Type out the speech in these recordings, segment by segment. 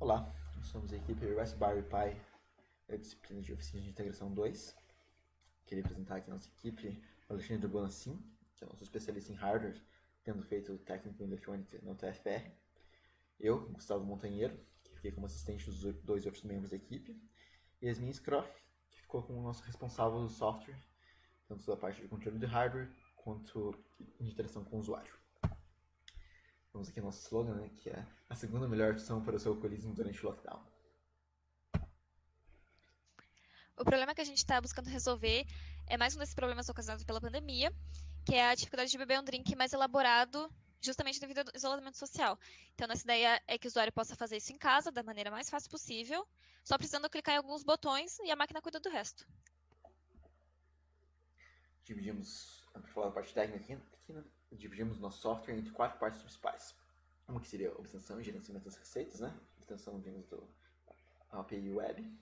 Olá, nós somos a equipe Raspberry Pi da disciplina de Oficina de Integração 2. Queria apresentar aqui a nossa equipe, o Alexandre Bonassim, que é nosso especialista em hardware, tendo feito o técnico em eletrônica na UTFPR. Eu, Gustavo Montanheiro, que fiquei como assistente dos dois outros membros da equipe. E Yasmin Scroff, que ficou como nosso responsável do software, tanto da parte de controle de hardware, quanto de interação com o usuário. Vamos aqui ao nosso slogan, né, que é a segunda melhor opção para o seu alcoolismo durante o lockdown. O problema que a gente está buscando resolver é mais um desses problemas ocasionados pela pandemia, que é a dificuldade de beber um drink mais elaborado, justamente devido ao isolamento social. Então, nossa ideia é que o usuário possa fazer isso em casa, da maneira mais fácil possível, só precisando clicar em alguns botões e a máquina cuida do resto. Dividimos, para falar da parte técnica aqui, né? Dividimos nosso software entre 4 partes principais. Uma que seria a obtenção e gerenciamento das receitas, né? Obtenção vindo do API Web,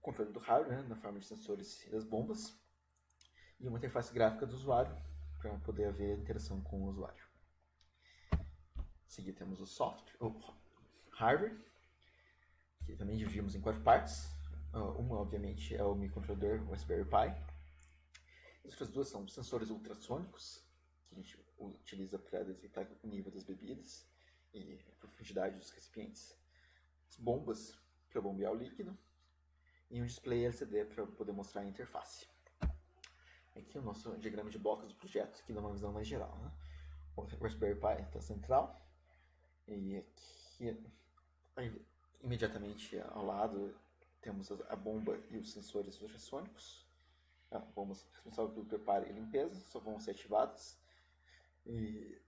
controle do hardware, né? Na forma de sensores e das bombas, e uma interface gráfica do usuário, para poder haver interação com o usuário. Em seguida temos o software, o hardware, que também dividimos em 4 partes. Uma, obviamente, é o microcontrolador Raspberry Pi. As outras duas são sensores ultrassônicos, que a gente utiliza para detectar o nível das bebidas e a profundidade dos recipientes. As bombas, para bombear o líquido. E um display LCD para poder mostrar a interface. Aqui é o nosso diagrama de blocos do projeto, que dá uma visão mais geral. Né? O Raspberry Pi está central. E aqui, imediatamente ao lado, temos a bomba e os sensores ultrassônicos. A bomba responsável pelo preparo e limpeza só vão ser ativadas. E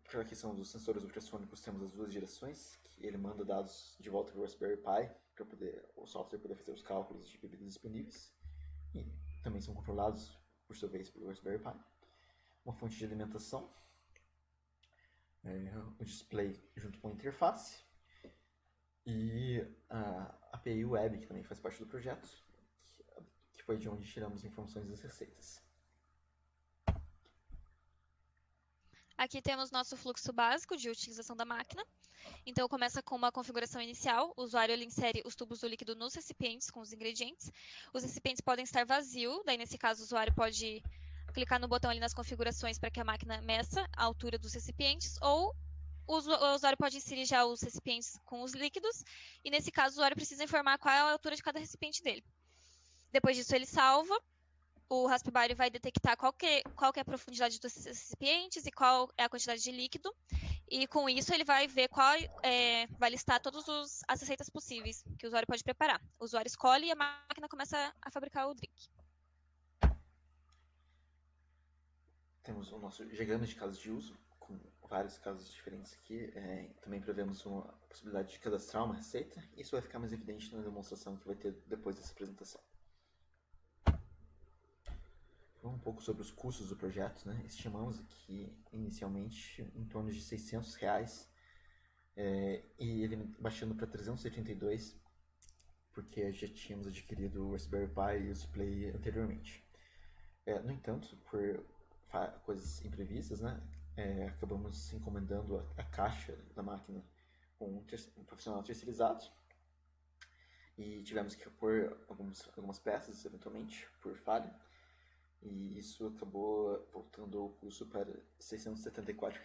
para a questão dos sensores ultrassônicos, temos as duas direções, que ele manda dados de volta para o Raspberry Pi, para o software poder fazer os cálculos de bebidas disponíveis. E também são controlados, por sua vez, pelo Raspberry Pi. Uma fonte de alimentação, o display junto com a interface, e a API Web, que também faz parte do projeto, que foi de onde tiramos informações das receitas. Aqui temos nosso fluxo básico de utilização da máquina. Então, começa com uma configuração inicial. O usuário ele insere os tubos do líquido nos recipientes com os ingredientes. Os recipientes podem estar vazios, daí, nesse caso, o usuário pode clicar no botão ali nas configurações para que a máquina meça a altura dos recipientes, ou o usuário pode inserir já os recipientes com os líquidos, e nesse caso o usuário precisa informar qual é a altura de cada recipiente dele. Depois disso ele salva, o Raspberry vai detectar qual que é a profundidade dos recipientes e qual é a quantidade de líquido, e com isso ele vai ver vai listar todas as receitas possíveis que o usuário pode preparar. O usuário escolhe e a máquina começa a fabricar o drink. Temos o nosso diagrama de casos de uso, com vários casos diferentes aqui. Também prevemos uma possibilidade de cadastrar uma receita. Isso vai ficar mais evidente na demonstração que vai ter depois dessa apresentação. Um pouco sobre os custos do projeto, né? Estimamos aqui inicialmente em torno de R$ 600, e ele baixando para 382, porque já tínhamos adquirido o Raspberry Pi e o display anteriormente. No entanto, por coisas imprevistas, né, acabamos encomendando a caixa da máquina com um profissional terceirizado e tivemos que pôr algumas peças, eventualmente, por falha, e isso acabou voltando o custo para R$ 674,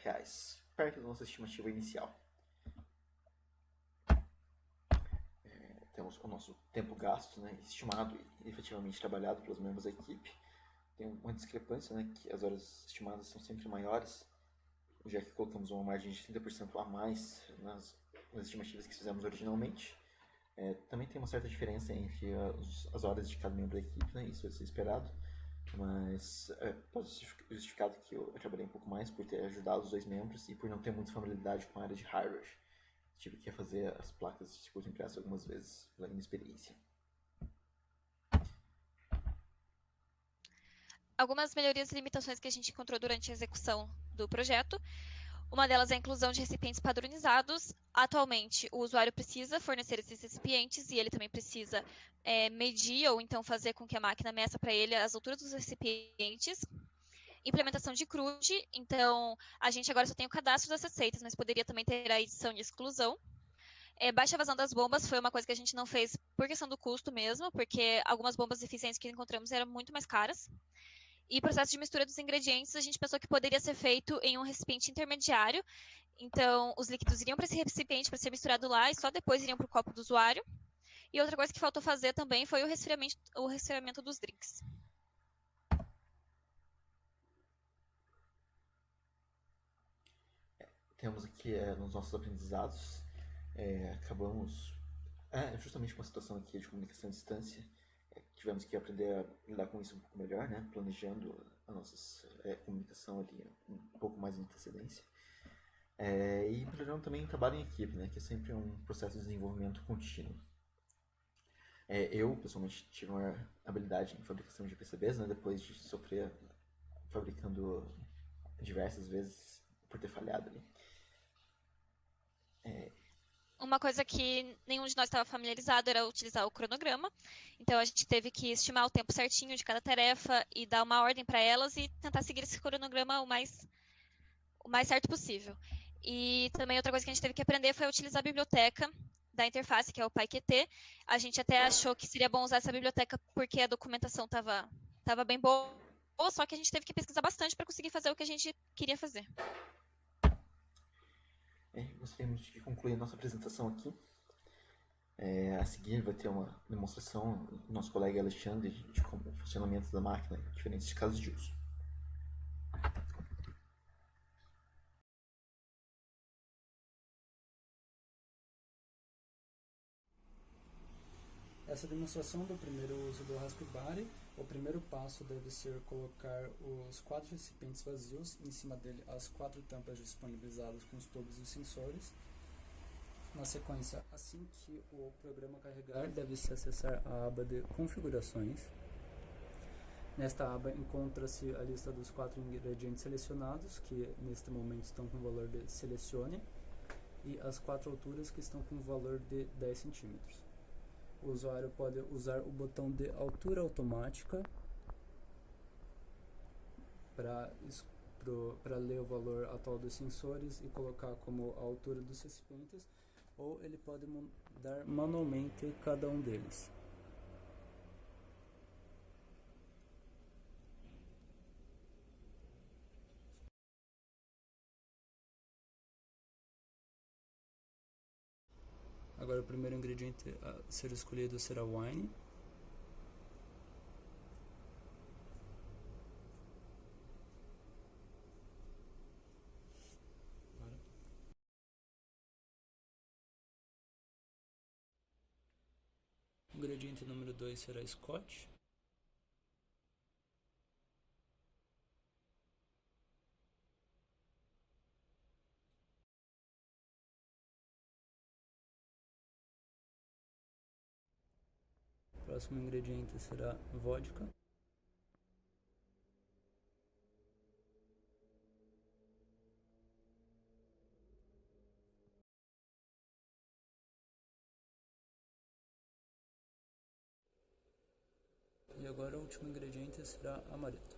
perto da nossa estimativa inicial. Temos o nosso tempo gasto, né, estimado e efetivamente trabalhado pelos membros da equipe. Tem uma discrepância, né, que as horas estimadas são sempre maiores, já que colocamos uma margem de 30% a mais nas estimativas que fizemos originalmente. Também tem uma certa diferença entre as horas de cada membro da equipe, né, isso é ser esperado, mas pode ser justificado que eu trabalhei um pouco mais por ter ajudado os dois membros e por não ter muita familiaridade com a área de hardware. Tive que fazer as placas de circuito impresso algumas vezes pela inexperiência. Algumas melhorias e limitações que a gente encontrou durante a execução do projeto. Uma delas é a inclusão de recipientes padronizados. Atualmente, o usuário precisa fornecer esses recipientes e ele também precisa medir ou então fazer com que a máquina meça para ele as alturas dos recipientes. Implementação de CRUD, então a gente agora só tem o cadastro das receitas, mas poderia também ter a edição de exclusão. Baixa vazão das bombas foi uma coisa que a gente não fez por questão do custo mesmo, porque algumas bombas eficientes que encontramos eram muito mais caras. E o processo de mistura dos ingredientes, a gente pensou que poderia ser feito em um recipiente intermediário. Então, os líquidos iriam para esse recipiente para ser misturado lá e só depois iriam para o copo do usuário. E outra coisa que faltou fazer também foi o resfriamento dos drinks. Temos aqui nos nossos aprendizados, acabamos justamente com a situação aqui de comunicação à distância, tivemos que aprender a lidar com isso um pouco melhor, né? Planejando a nossa comunicação ali um pouco mais em antecedência. E planejando também o trabalho em equipe, né? Que é sempre um processo de desenvolvimento contínuo. Eu, pessoalmente, tive uma habilidade em fabricação de PCBs, né? Depois de sofrer fabricando diversas vezes por ter falhado ali. Uma coisa que nenhum de nós estava familiarizado era utilizar o cronograma. Então a gente teve que estimar o tempo certinho de cada tarefa e dar uma ordem para elas e tentar seguir esse cronograma o mais certo possível. E também outra coisa que a gente teve que aprender foi a utilizar a biblioteca da interface, que é o PyQt. A gente até achou que seria bom usar essa biblioteca porque a documentação estava bem boa, só que a gente teve que pesquisar bastante para conseguir fazer o que a gente queria fazer. Gostaríamos de concluir a nossa apresentação aqui. A seguir vai ter uma demonstração do nosso colega Alexandre de como o funcionamento da máquina em diferentes casos de uso. Essa demonstração do primeiro uso do Raspberry, o primeiro passo deve ser colocar os 4 recipientes vazios, em cima dele as 4 tampas disponibilizadas com os tubos e sensores. Na sequência, assim que o programa carregar, deve-se acessar a aba de configurações. Nesta aba encontra-se a lista dos 4 ingredientes selecionados, que neste momento estão com o valor de selecione, e as 4 alturas que estão com o valor de 10 centímetros. O usuário pode usar o botão de altura automática para ler o valor atual dos sensores e colocar como a altura dos recipientes, ou ele pode mudar manualmente cada um deles. Agora o primeiro ingrediente a ser escolhido será o wine. O ingrediente número 2 será scotch. O próximo ingrediente será vodka. E agora o último ingrediente será amaretto.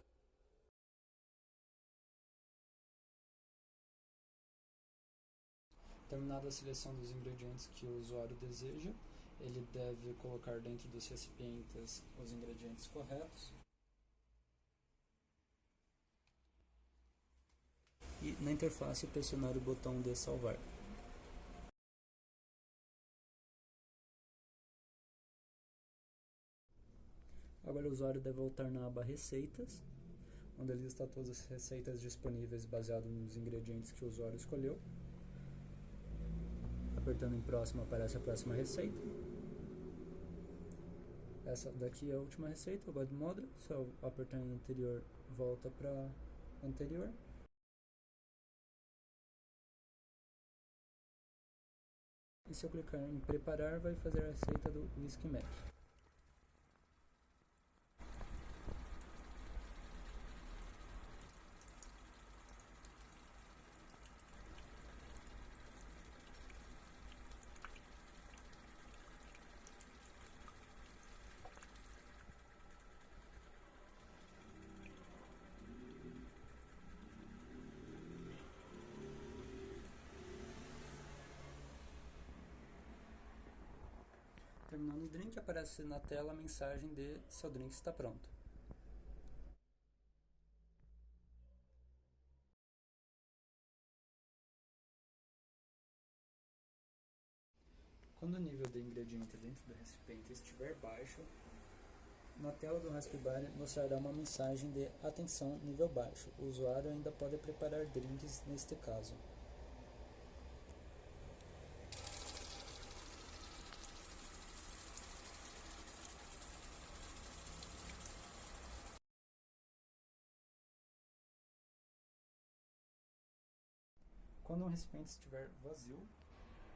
Terminada a seleção dos ingredientes que o usuário deseja, ele deve colocar dentro dos recipientes os ingredientes corretos. E na interface pressionar o botão de salvar. Agora o usuário deve voltar na aba Receitas, onde ali está todas as receitas disponíveis baseado nos ingredientes que o usuário escolheu. Apertando em próximo aparece a próxima receita. Essa daqui é a última receita, o God Mother. Só apertar em anterior volta para anterior. E se eu clicar em preparar, vai fazer a receita do Whisky Mac. Terminando o drink, aparece na tela a mensagem de seu drink está pronto. Quando o nível de ingrediente dentro do recipiente estiver baixo, na tela do Raspberry mostrará uma mensagem de atenção nível baixo. O usuário ainda pode preparar drinks neste caso. Quando um recipiente estiver vazio,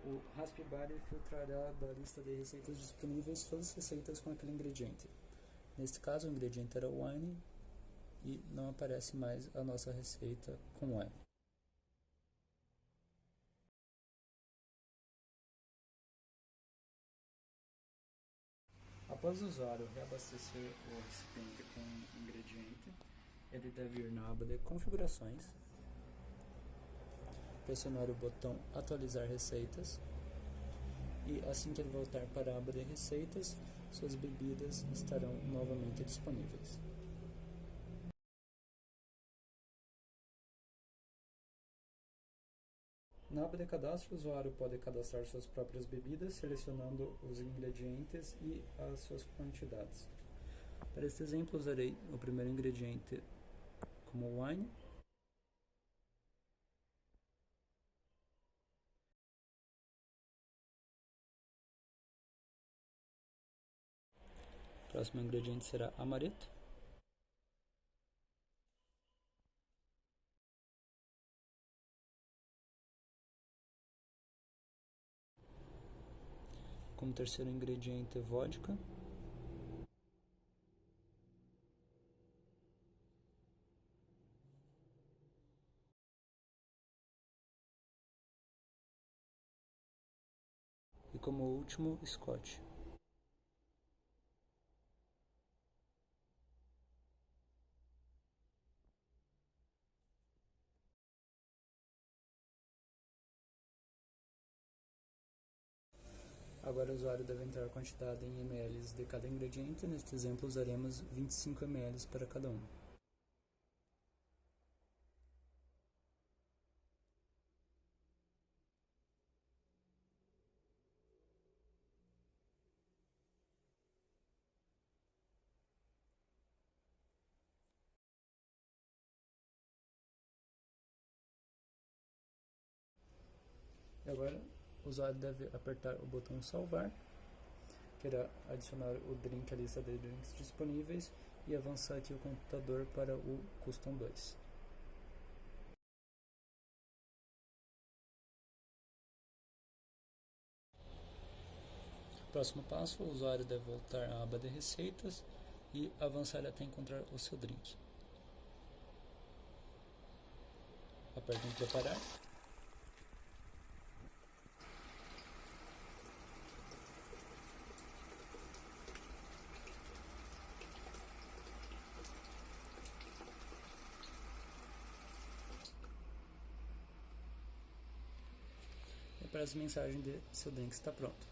o Raspberry filtrará da lista de receitas disponíveis todas as receitas com aquele ingrediente. Neste caso, o ingrediente era wine e não aparece mais a nossa receita com wine. Após o usuário reabastecer o recipiente com o ingrediente, ele deve ir na aba de configurações, pressionar o botão atualizar receitas e assim que ele voltar para a aba de receitas, suas bebidas estarão novamente disponíveis. Na aba de cadastro, o usuário pode cadastrar suas próprias bebidas, selecionando os ingredientes e as suas quantidades. Para este exemplo, usarei o primeiro ingrediente como wine. O próximo ingrediente será amaretto. Como terceiro ingrediente, vodka. E como último, scotch. Agora o usuário deve entrar a quantidade em ml de cada ingrediente. Neste exemplo usaremos 25 ml para cada um. E agora o usuário deve apertar o botão salvar, que irá adicionar o drink à lista de drinks disponíveis e avançar aqui o computador para o Custom 2. Próximo passo, o usuário deve voltar à aba de receitas e avançar até encontrar o seu drink. Aperte em preparar. E aparece a mensagem de seu drink está pronto.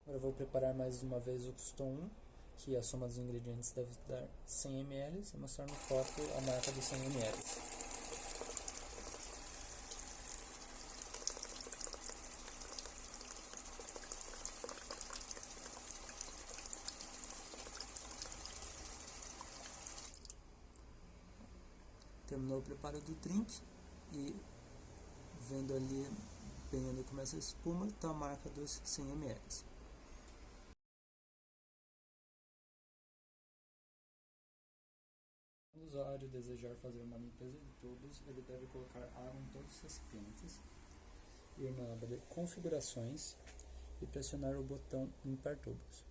Agora eu vou preparar mais uma vez o Custom 1, que a soma dos ingredientes deve dar 100 ml e mostrar no copo a marca dos 100 ml. Terminou o preparo do drink e vendo ali bem onde começa a espuma, está a marca dos 100 ml. Quando o usuário desejar fazer uma limpeza de tubos, ele deve colocar água em todos os recipientes, ir na aba de configurações e pressionar o botão limpar tubos.